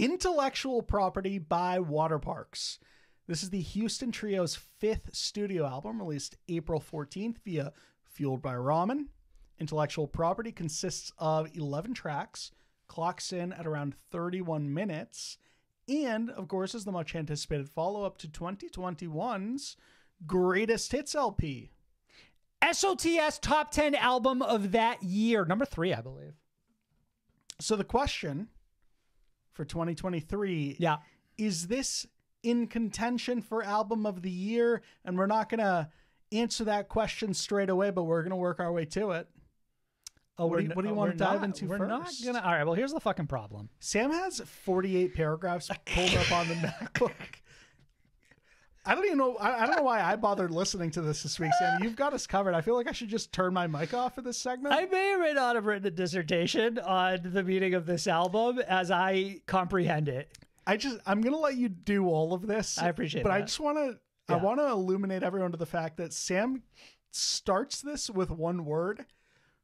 Intellectual Property by Waterparks. This is the Houston Trio's 5th studio album, released April 14th via Fueled by Ramen. Intellectual Property consists of 11 tracks, clocks in at around 31 minutes, and, of course, is the much anticipated follow-up to 2021's Greatest Hits LP. SOTS top 10 album of that year. Number 3, I believe. So the question for 2023, is this in contention for album of the year? And we're not going to answer that question straight away, but we're going to work our way to it. Oh, what do you want to dive into first? We're not going to. All right, well, here's the fucking problem. Sam has 48 paragraphs pulled up on the MacBook. I don't even know. I don't know why I bothered listening to this week, Sam. You've got us covered. I feel like I should just turn my mic off for this segment. I may or may not have written a dissertation on the meaning of this album as I comprehend it. I'm going to let you do all of this. I appreciate but that. I just want to, I want to illuminate everyone to the fact that Sam starts this with one word,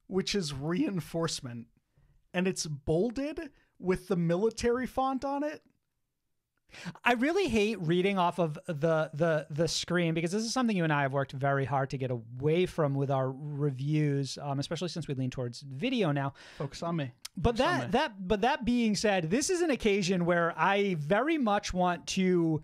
which is reinforcement. And it's bolded with the military font on it. I really hate reading off of the screen, because this is something you and I have worked very hard to get away from with our reviews, especially since we lean towards video now. Focus on me. But that being said, this is an occasion where I very much want to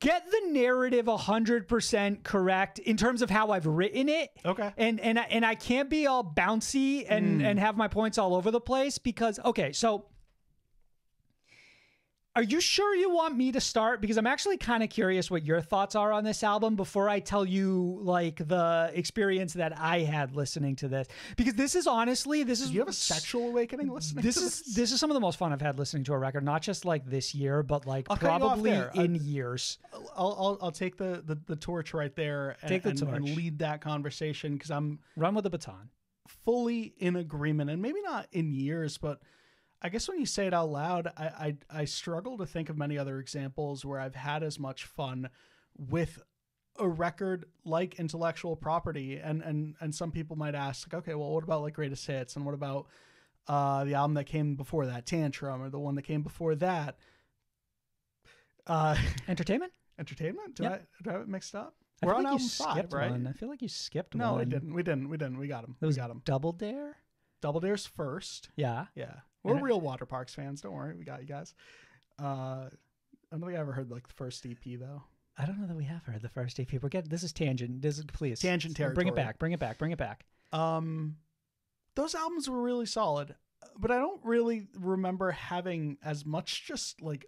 get the narrative 100% correct in terms of how I've written it. Okay. And I can't be all bouncy and have my points all over the place, because, okay, so are you sure you want me to start? Because I'm actually kind of curious what your thoughts are on this album before I tell you, like, the experience that I had listening to this. Because this is honestly, Did you have a sexual awakening listening to this? This is some of the most fun I've had listening to a record, not just like this year, but like probably in years. I'll take the torch right there and lead that conversation, because I'm run with the baton. Fully in agreement, and maybe not in years, but I guess when you say it out loud, I struggle to think of many other examples where I've had as much fun with a record like Intellectual Property. And some people might ask, like, okay, well, what about like Greatest Hits? And what about the album that came before that, Tantrum, or the one that came before that? Entertainment? Do I have it mixed up? We're on album 5, right? I feel like you skipped one. No, we didn't. We got him. We got him. Double Dare? Double Dare's first. Yeah. We're real Waterparks fans. Don't worry. We got you guys. I don't think I ever heard like the first EP though. I don't know that we have heard the first EP. This is tangent. Please. Tangent territory. Bring it back. Those albums were really solid, but I don't really remember having as much just like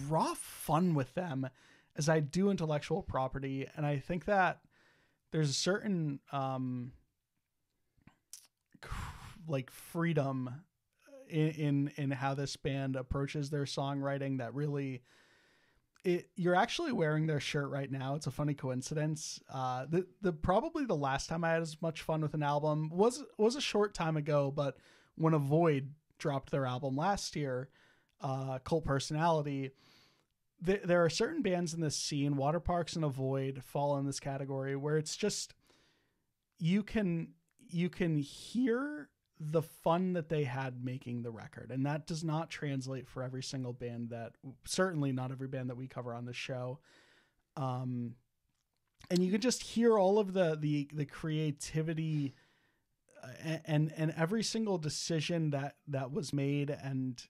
raw fun with them as I do Intellectual Property. And I think that there's a certain, like freedom in how this band approaches their songwriting that really, you're actually wearing their shirt right now. It's a funny coincidence. Probably the last time I had as much fun with an album was a short time ago, but when Avoid dropped their album last year, Cult Personality, there are certain bands in this scene, Waterparks and Avoid fall in this category, where it's just, you can hear the fun that they had making the record. And that does not translate for every single band certainly not every band that we cover on this show. And you can just hear all of the creativity and every single decision that was made, and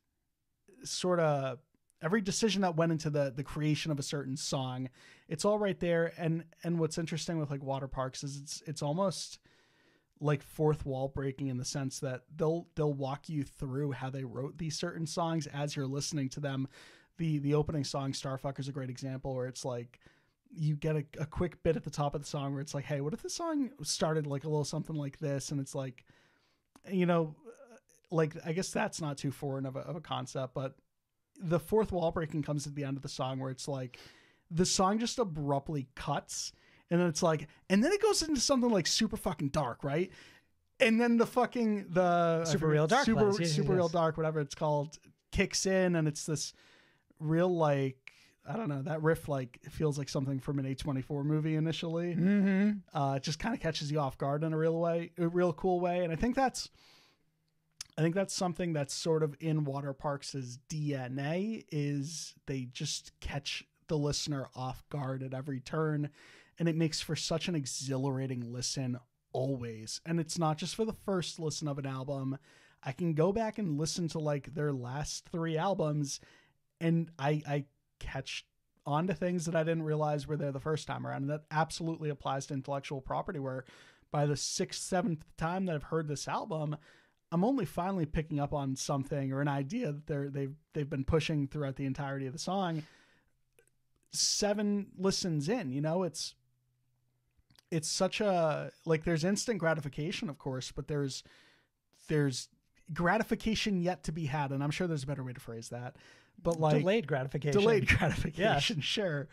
sort of every decision that went into the creation of a certain song. It's all right there. And what's interesting with like Waterparks is it's almost like fourth wall breaking, in the sense that they'll walk you through how they wrote these certain songs as you're listening to them. The opening song, Starfucker, is a great example, where it's like you get a quick bit at the top of the song where it's like, hey, what if the song started like a little something like this? And it's like, like, I guess that's not too foreign of a concept, but the fourth wall breaking comes at the end of the song, where it's like the song just abruptly cuts. And then it's like, and then it goes into something like super fucking dark, right? And then the super real dark, real dark, whatever it's called, kicks in, and it's this real, like, I don't know, that riff like it feels like something from an A24 movie initially. Mm-hmm. It just kind of catches you off guard in a real cool way, and I think that's I think that's something that's sort of in Waterparks' DNA, is they just catch the listener off guard at every turn, and it makes for such an exhilarating listen always. And it's not just for the first listen of an album. I can go back and listen to like their last 3 albums, and I catch on to things that I didn't realize were there the first time around. And that absolutely applies to intellectual property, where by the 6th, 7th time that I've heard this album, I'm only finally picking up on something or an idea that they've been pushing throughout the entirety of the song. 7 listens in, you know, it's such a, like, there's instant gratification, of course, but there's gratification yet to be had. And I'm sure there's a better way to phrase that, but like delayed gratification, yeah. Sure.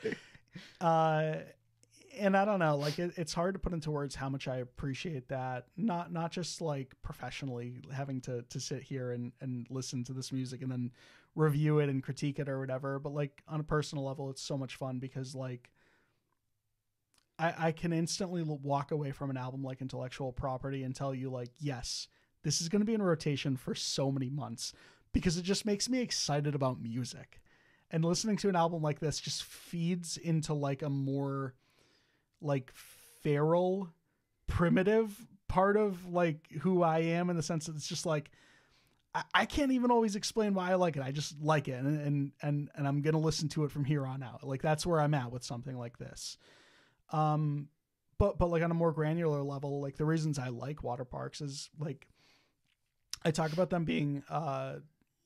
And I don't know, like it's hard to put into words how much I appreciate that. Not just like professionally having to sit here and listen to this music and then review it and critique it or whatever, but like on a personal level, it's so much fun because like I can instantly walk away from an album like Intellectual Property and tell you like, yes, this is going to be in rotation for so many months, because it just makes me excited about music. And listening to an album like this just feeds into like a more like feral, primitive part of like who I am, in the sense that it's just like I can't even always explain why I like it. I just like it, and I'm gonna listen to it from here on out. Like that's where I'm at with something like this. But like on a more granular level, like the reasons I like Waterparks is like I talk about them being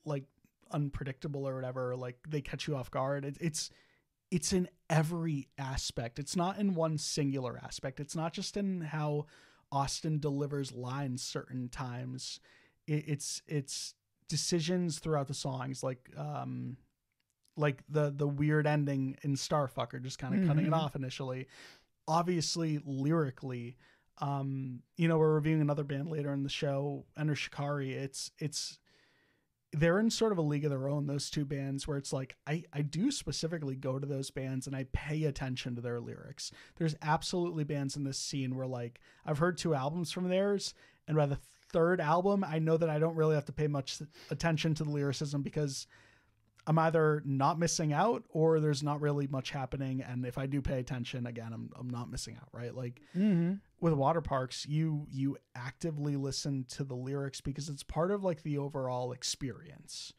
like unpredictable or whatever. Like they catch you off guard. It's in every aspect. It's not in one singular aspect. It's not just in how Austin delivers lines certain times. It's decisions throughout the songs, like the weird ending in Starfucker, just kind of cutting it off initially. Obviously, lyrically, you know, we're reviewing another band later in the show, Enter Shikari. It's they're in sort of a league of their own, those 2 bands, where it's like I do specifically go to those bands and I pay attention to their lyrics. There's absolutely bands in this scene where like I've heard 2 albums from theirs, and by the 3rd album I know that I don't really have to pay much attention to the lyricism, because I'm either not missing out or there's not really much happening. And if I do pay attention, again, I'm not missing out, right? Like with Waterparks, you actively listen to the lyrics because it's part of like the overall experience.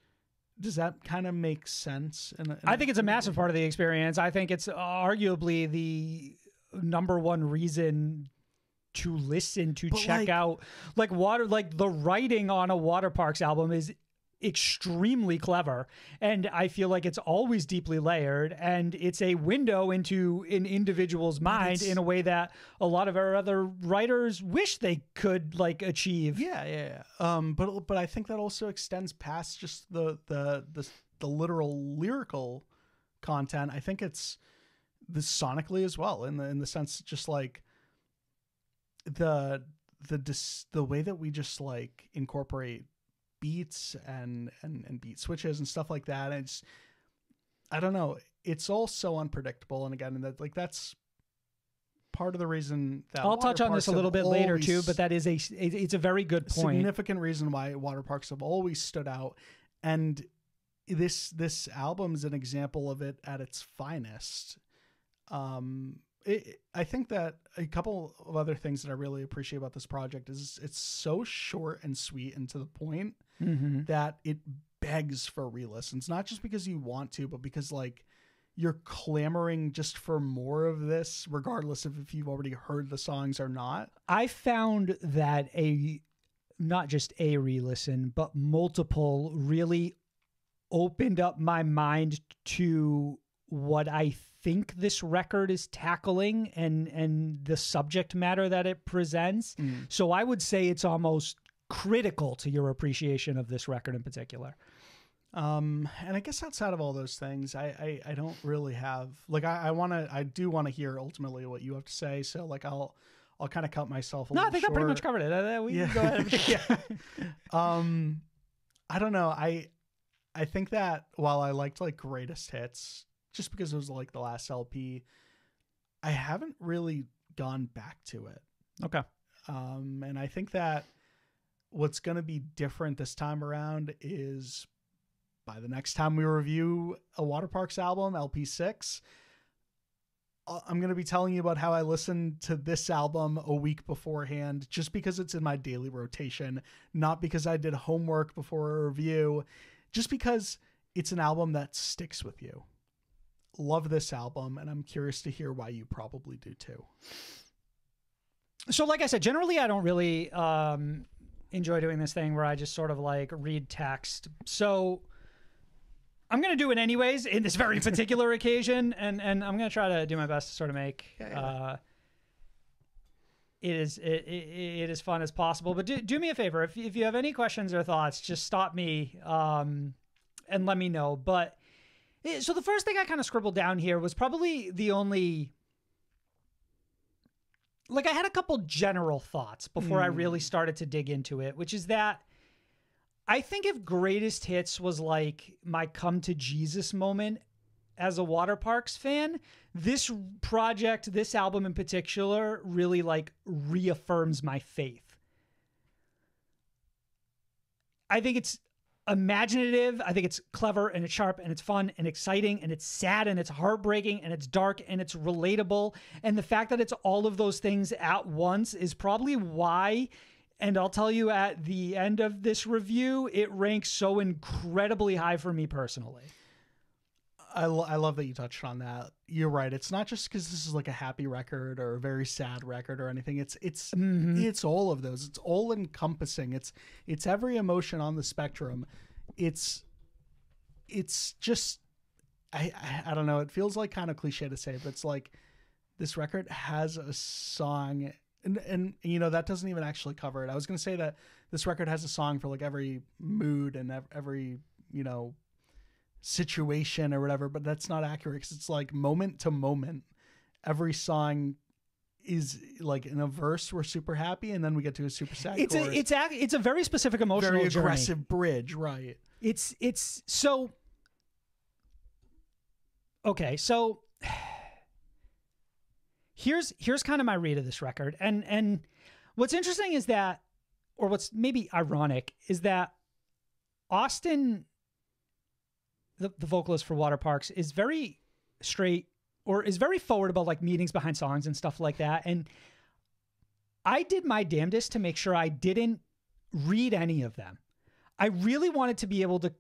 Does that kind of make sense? I think it's a massive part of the experience. I think it's arguably the number one reason to listen, to check out like the writing on a Waterparks album is extremely clever, and I feel like it's always deeply layered, and it's a window into an individual's mind in a way that a lot of our other writers wish they could like achieve. Yeah. But I think that also extends past just the literal lyrical content. I think it's the sonically as well, in the sense just like the way that we just like incorporate beats and beat switches and stuff like that. And it's, I don't know, it's all so unpredictable. And again, that's part of the reason that I'll touch on this a little bit later too, but that is it's a very good point. Significant reason why Waterparks have always stood out. And this album is an example of it at its finest. I think that a couple of other things that I really appreciate about this project is it's so short and sweet and to the point that it begs for re-listens, not just because you want to, but because like you're clamoring just for more of this, regardless of if you've already heard the songs or not. I found that not just a re-listen, but multiple really opened up my mind to what I think this record is tackling and the subject matter that it presents. So I would say it's almost critical to your appreciation of this record in particular. And I guess outside of all those things, I don't really have like I do want to hear ultimately what you have to say. So like I'll kind of cut myself a little I think short. I pretty much covered it. We can go ahead. I don't know. I think that while I liked like Greatest Hits, just because it was like the last LP, I haven't really gone back to it. Okay. And I think that what's going to be different this time around is by the next time we review a Waterparks album, LP6, I'm going to be telling you about how I listened to this album a week beforehand, just because it's in my daily rotation, not because I did homework before a review, just because it's an album that sticks with you. Love this album, and I'm curious to hear why you probably do too. So like I said, generally I don't really enjoy doing this thing where I just sort of like read text. So I'm going to do it anyways in this very particular occasion, and I'm going to try to do my best to sort of make it as fun as possible. But do me a favor. If you have any questions or thoughts, just stop me and let me know. But so the first thing I kind of scribbled down here was probably the only... Like, I had a couple general thoughts before I really started to dig into it, which is that I think if Greatest Hits was like my come to Jesus moment as a Waterparks fan, this project, this album in particular, really like reaffirms my faith. I think it's imaginative. I think it's clever and it's sharp and it's fun and exciting and it's sad and it's heartbreaking and it's dark and it's relatable. And the fact that it's all of those things at once is probably why, and I'll tell you at the end of this review, it ranks so incredibly high for me personally. I love that you touched on that. You're right. It's not just because this is like a happy record or a very sad record or anything. It's all of those. It's all encompassing. It's every emotion on the spectrum. It's just, I don't know. It feels like kind of cliche to say, but it's like this record has a song and you know, that doesn't even actually cover it. I was going to say that this record has a song for like every mood and every, you know, situation or whatever, but that's not accurate because it's like moment to moment. Every song is like in a verse we're super happy, and then we get to a super sad chorus. It's a very specific emotional very journey. Aggressive bridge, right? It's so okay. So here's kind of my read of this record, and what's interesting is that, or what's maybe ironic, is that Austin, the vocalist for Waterparks, is very straight, or is very forward about like meanings behind songs and stuff like that. And I did my damnedest to make sure I didn't read any of them. I really wanted to be able to,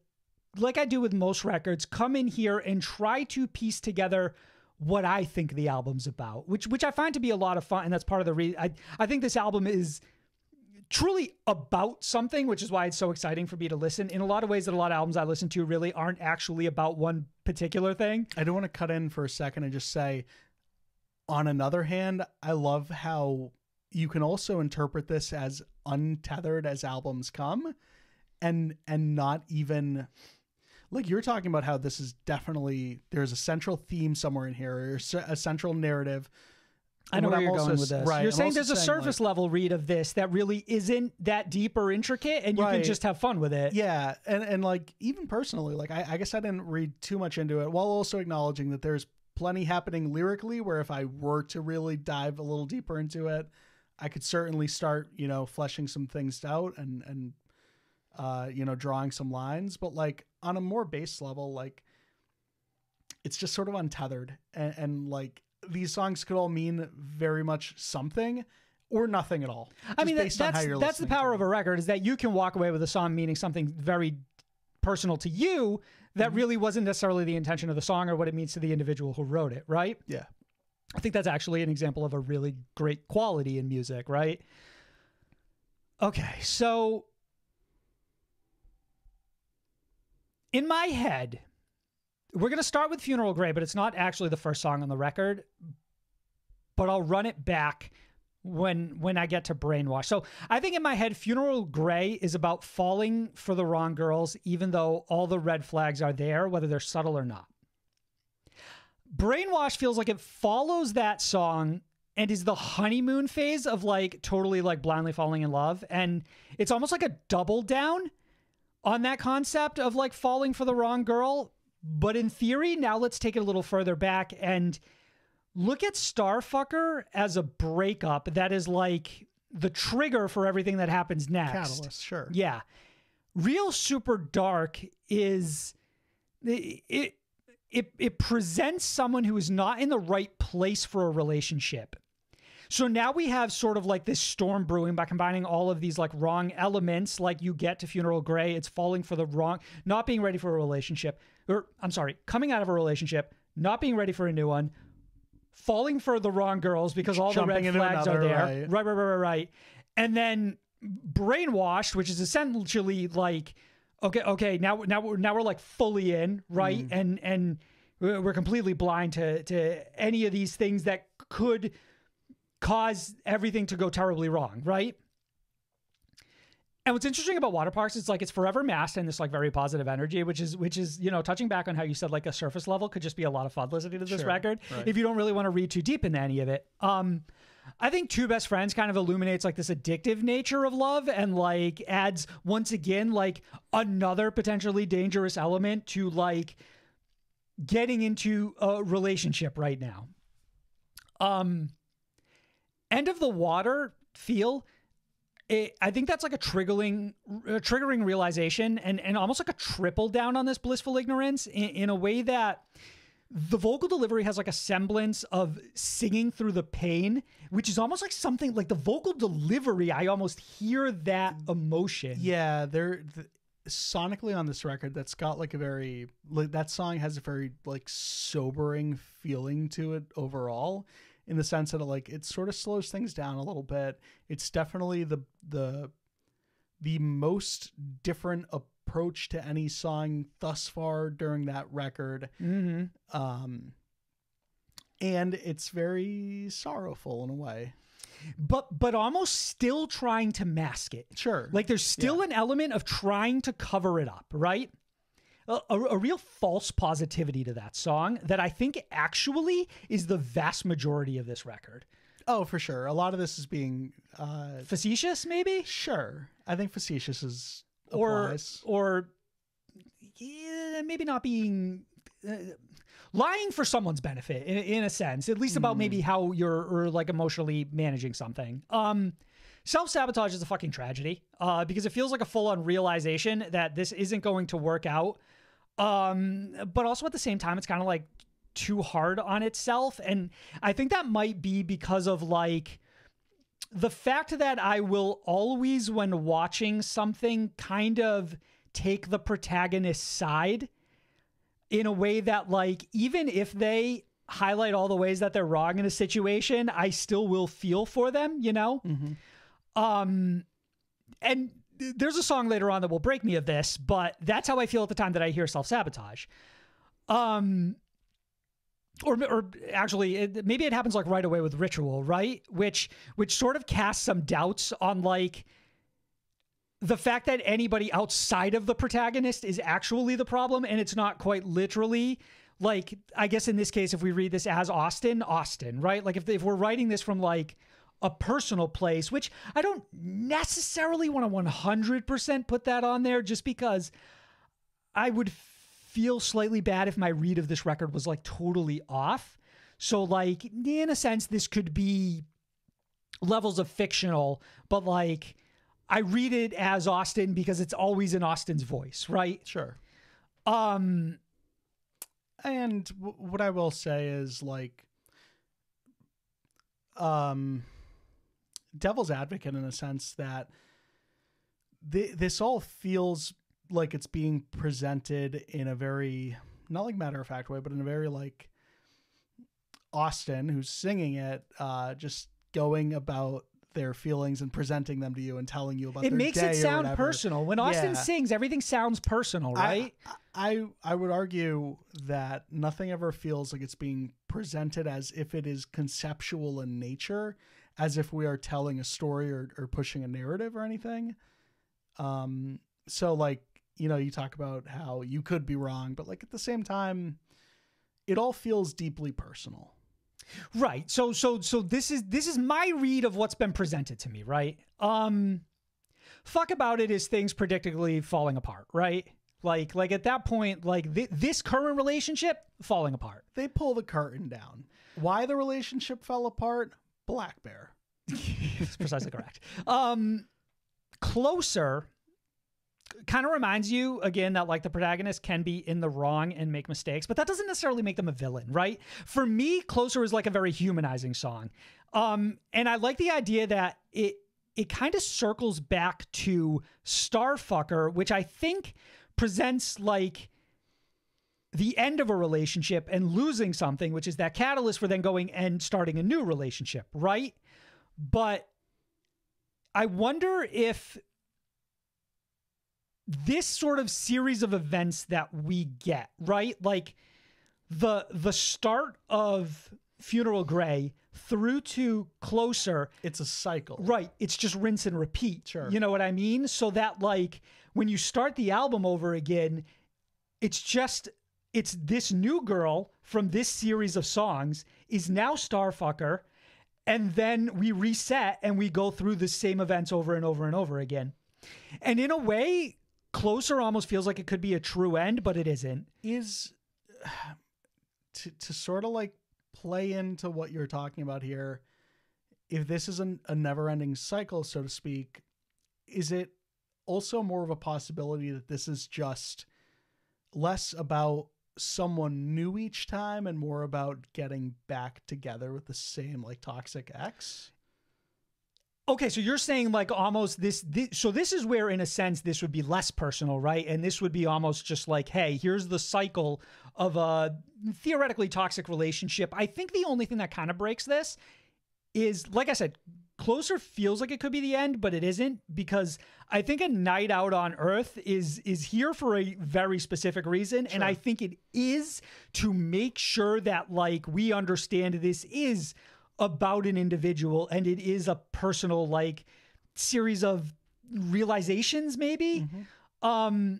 like I do with most records, come in here and try to piece together what I think the album's about, which I find to be a lot of fun. And that's part of the reason I think this album is truly about something, which is why it's so exciting for me to listen in a lot of ways that a lot of albums I listen to really aren't actually about one particular thing. I do want to cut in for a second and just say, on another hand, I love how you can also interpret this as untethered as albums come, and not even like you're talking about how this is definitely, there's a central theme somewhere in here, or a central narrative. I know where you're going with this. Right, you're saying there's a surface level read of this that really isn't that deep or intricate, and you can just have fun with it. Yeah, and like even personally, like I guess I didn't read too much into it, while also acknowledging that there's plenty happening lyrically where if I were to really dive a little deeper into it, I could certainly start, you know, fleshing some things out and you know, drawing some lines. But like on a more base level, like it's just sort of untethered, and like these songs could all mean very much something or nothing at all. I mean, that's the power of a record, is that you can walk away with a song meaning something very personal to you that really wasn't necessarily the intention of the song or what it means to the individual who wrote it, right? Yeah. I think that's actually an example of a really great quality in music, right? Okay, so in my head, we're going to start with Funeral Grey, but it's not actually the first song on the record, but I'll run it back when I get to Brainwash. So I think in my head, Funeral Grey is about falling for the wrong girls, even though all the red flags are there, whether they're subtle or not. Brainwash feels like it follows that song and is the honeymoon phase of like totally like blindly falling in love. And it's almost like a double down on that concept of like falling for the wrong girl. But in theory, now let's take it a little further back and look at Starfucker as a breakup that is like the trigger for everything that happens next. Catalyst, sure. Yeah. Real Super Dark is it presents someone who is not in the right place for a relationship. So now we have sort of like this storm brewing by combining all of these like wrong elements, like you get to Funeral Grey. It's falling for the wrong, not being ready for a relationship, or I'm sorry, coming out of a relationship, not being ready for a new one, falling for the wrong girls because all the red flags are there. Right. And then Brainwashed, which is essentially like, okay, now we're like fully in, right? And we're completely blind to any of these things that could cause everything to go terribly wrong, right? And what's interesting about Waterparks is like it's forever masked in this like very positive energy, which is touching back on how you said like a surface level could just be a lot of fun listening to this record if you don't really want to read too deep into any of it. I think Two Best Friends kind of illuminates like this addictive nature of love and like adds once again like another potentially dangerous element to like getting into a relationship right now. End of the Water feel, I think that's like a triggering realization and almost like a triple down on this blissful ignorance in a way that the vocal delivery has like a semblance of singing through the pain, which is almost like something like the vocal delivery. I almost hear that emotion. Yeah, sonically on this record, that's got like a very, like, that song has a very like sobering feeling to it overall, in the sense that it sort of slows things down a little bit. It's definitely the most different approach to any song thus far during that record. Mm-hmm. And it's very sorrowful in a way. But almost still trying to mask it. Sure. Like there's still an element of trying to cover it up, right? A real false positivity to that song that I think actually is the vast majority of this record. Oh, for sure. A lot of this is being facetious, maybe? Sure. I think facetious is applies. Or maybe not being lying for someone's benefit in a sense, at least about maybe how you're like emotionally managing something. Self-sabotage is a fucking tragedy because it feels like a full-on realization that this isn't going to work out. But also at the same time, it's kind of like too hard on itself. And I think that might be because of like the fact that I will always, when watching something, kind of take the protagonist's side in a way that like, even if they highlight all the ways that they're wrong in a situation, I still will feel for them, you know? And there's a song later on that will break me of this, but that's how I feel at the time that I hear Self-Sabotage. Or actually, maybe it happens like right away with Ritual, right? Which sort of casts some doubts on like the fact that anybody outside of the protagonist is actually the problem, and it's not quite literally. Like, I guess in this case, if we read this as Austin, right? Like if we're writing this from like a personal place, which I don't necessarily want to 100% put that on there, just because I would feel slightly bad if my read of this record was like totally off. So like, in a sense, this could be levels of fictional, but like I read it as Austin because it's always in Austin's voice, right? Sure. And what I will say is like, devil's advocate in a sense that this all feels like it's being presented in a very, not like matter of fact way, but in a very like Austin, who's singing it, just going about their feelings and presenting them to you and telling you about their day. It makes it sound personal. When Austin sings, everything sounds personal, right? I would argue that nothing ever feels like it's being presented as if it is conceptual in nature, as if we are telling a story or pushing a narrative or anything. So like, you know, you talk about how you could be wrong, but like at the same time, it all feels deeply personal. Right. So this is my read of what's been presented to me, right? Fuck about it is things predictably falling apart, right? Like at that point, like this current relationship falling apart. They pull the curtain down. Why the relationship fell apart? Black Bear. That's precisely correct. Closer kind of reminds you again that like the protagonist can be in the wrong and make mistakes, but that doesn't necessarily make them a villain, right? For me, Closer is like a very humanizing song. And I like the idea that it kind of circles back to Starfucker, which I think presents like the end of a relationship and losing something, which is that catalyst for then going and starting a new relationship, right? But I wonder if this sort of series of events that we get, right? Like the start of Funeral Grey through to Closer. It's a cycle. Right. It's just rinse and repeat. Sure. You know what I mean? So that like when you start the album over again, it's this new girl from this series of songs is now Starfucker. And then we reset and we go through the same events over and over and over again. And in a way, Closer almost feels like it could be a true end, but it isn't. Is to sort of like play into what you're talking about here, if this is a never-ending cycle, so to speak, is it also more of a possibility that this is just less about someone new each time and more about getting back together with the same like toxic ex? Okay, so you're saying like almost this, so this is where in a sense this would be less personal, right? And this would be almost just like, hey, here's the cycle of a theoretically toxic relationship. I think the only thing that kind of breaks this is, like I said, Closer feels like it could be the end, but it isn't, because I think A Night Out on Earth is here for a very specific reason. Sure. And I think it is to make sure that like we understand this is about an individual and it is a personal like series of realizations maybe. Mm-hmm.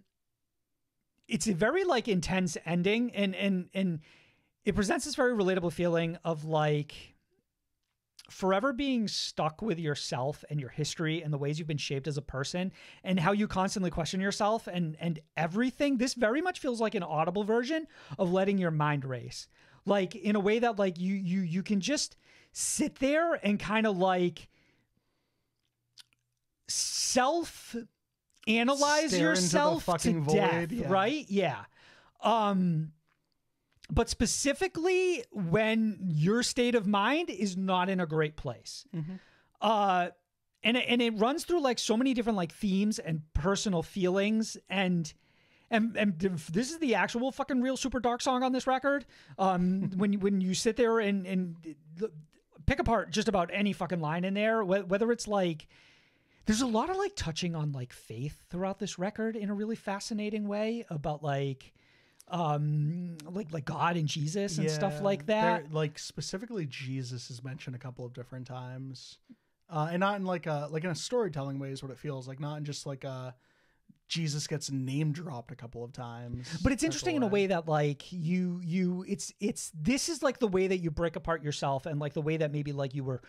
It's a very like intense ending and it presents this very relatable feeling of like forever being stuck with yourself and your history and the ways you've been shaped as a person and how you constantly question yourself and everything. This very much feels like an audible version of letting your mind race, like in a way that like you can just sit there and kind of like self-analyze yourself to death, yeah. Right? Yeah. But specifically when your state of mind is not in a great place. Mm-hmm. And it runs through like so many different like themes and personal feelings and this is the actual fucking real super dark song on this record. When you sit there and pick apart just about any fucking line in there, whether it's like, there's a lot of like touching on like faith throughout this record in a really fascinating way about like God and Jesus and stuff like that. Like specifically Jesus is mentioned a couple of different times. And not in like in a storytelling way is what it feels like, not in just like Jesus gets name dropped a couple of times. But it's interesting in a way that like this is like the way that you break apart yourself and like the way that maybe like you were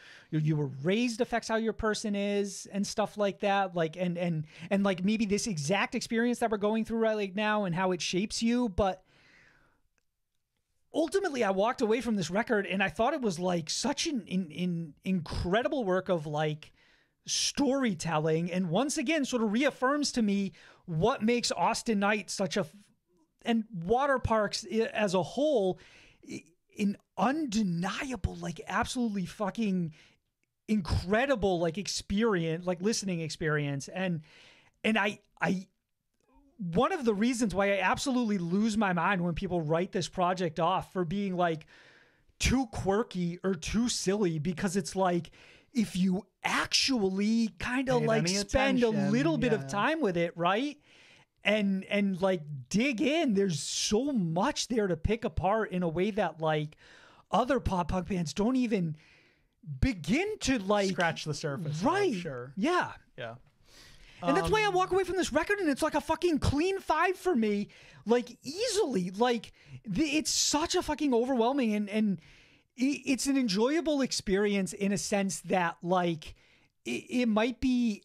raised affects how your person is and stuff like that. Like, and like maybe this exact experience that we're going through right like now and how it shapes you. But ultimately I walked away from this record and I thought it was like such an incredible work of like storytelling, and once again sort of reaffirms to me what makes Austin Night such and Waterparks as a whole an undeniable, like absolutely fucking incredible like experience, like listening experience. And I one of the reasons why I absolutely lose my mind when people write this project off for being like too quirky or too silly, because it's like, if you actually kind of like spend a little bit of time with it, right? And like dig in, there's so much there to pick apart in a way that like other pop punk bands don't even begin to like scratch the surface. Right. Sure. Yeah. Yeah. And that's why I walk away from this record and it's like a fucking clean 5 for me, like easily. Like it's such a fucking overwhelming and it's an enjoyable experience in a sense that like it might be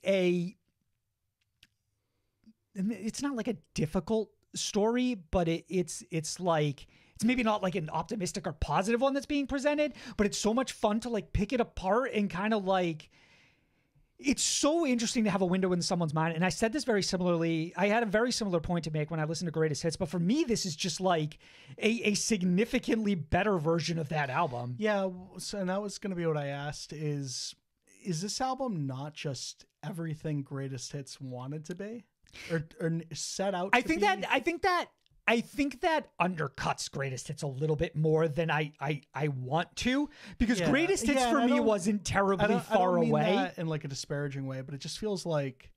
it's not like a difficult story, but it's like it's maybe not like an optimistic or positive one that's being presented, but it's so much fun to like pick it apart and kind of like, it's so interesting to have a window in someone's mind. And I said this very similarly. I had a very similar point to make when I listened to Greatest Hits, but for me, this is just like a significantly better version of that album. Yeah. So, and that was going to be what I asked is this album not just everything Greatest Hits wanted to be or set out to be? I think that undercuts Greatest Hits a little bit more than I want to, because Greatest Hits for me wasn't terribly far away. That in like a disparaging way, but it just feels like,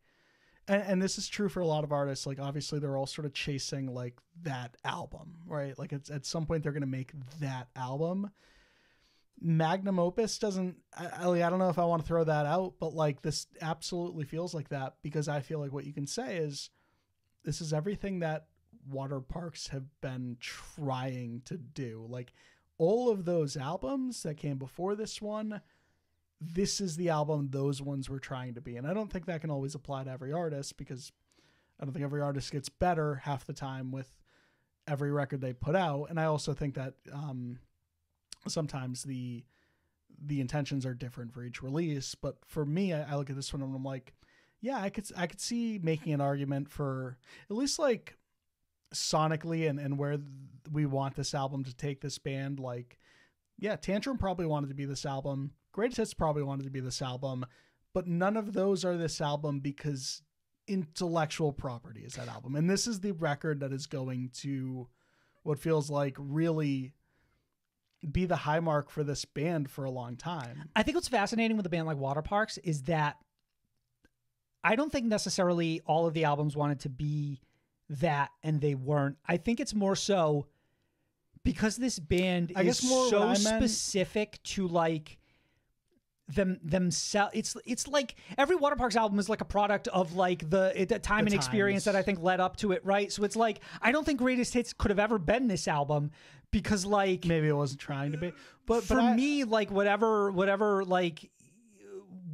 and this is true for a lot of artists, like obviously they're all sort of chasing like that album, right? Like it's at some point they're going to make that album. Magnum opus doesn't, I don't know if I want to throw that out, but like this absolutely feels like that, because I feel like what you can say is this is everything that Waterparks have been trying to do. Like all of those albums that came before this one, this is the album those ones were trying to be. And I don't think that can always apply to every artist, because I don't think every artist gets better half the time with every record they put out. And I also think that sometimes the intentions are different for each release. But for me, I look at this one and I'm like, yeah, I could see making an argument for at least like sonically and where we want this album to take this band. Like, yeah, Tantrum probably wanted to be this album. Greatest Hits probably wanted to be this album, but none of those are this album because intellectual property is that album. And this is the record that is going to what feels like really be the high mark for this band for a long time. I think what's fascinating with a band like Waterparks is that I don't think necessarily all of the albums wanted to be that and they weren't. I think it's more so because this band is so specific to like themselves. It's like every Waterparks album is like a product of like the time and experience that I think led up to it, right? So it's like I don't think Greatest Hits could have ever been this album, because like maybe it wasn't trying to be. But for me, like whatever like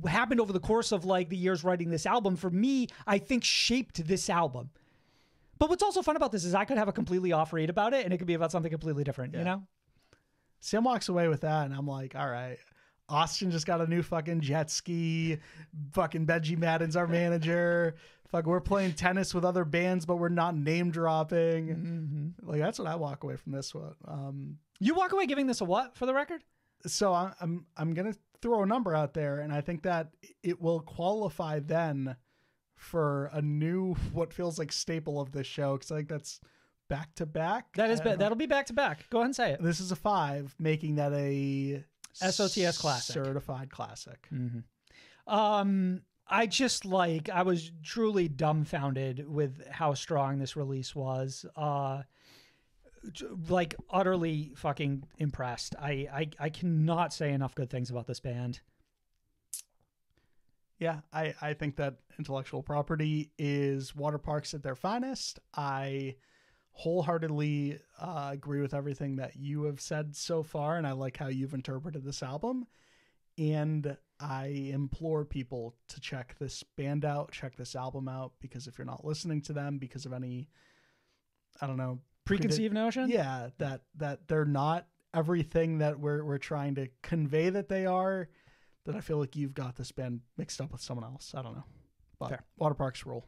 happened over the course of like the years writing this album, for me, I think shaped this album. But what's also fun about this is I could have a completely off read about it and it could be about something completely different, you know? Sam walks away with that and I'm like, all right, Austin just got a new fucking jet ski. Fucking Benji Madden's our manager. Fuck, we're playing tennis with other bands, but we're not name dropping. Mm-hmm. Like that's what I walk away from this one. You walk away giving this a what for the record? So I'm gonna throw a number out there, and I think that it will qualify then for a new what feels like staple of this show, because I think that's back to back. That'll be back to back. Go ahead and say it. This is a 5, making that a SOTS classic, certified classic. Mm-hmm. I was truly dumbfounded with how strong this release was. Like utterly fucking impressed. I cannot say enough good things about this band. Yeah, I think that intellectual property is Waterparks at their finest. I wholeheartedly agree with everything that you have said so far, and I like how you've interpreted this album. And I implore people to check this band out, check this album out, because if you're not listening to them because of any, I don't know, preconceived notion, yeah, that they're not everything that we're trying to convey that they are, that I feel like you've got this band mixed up with someone else. I don't know, but Fair. Waterparks rule.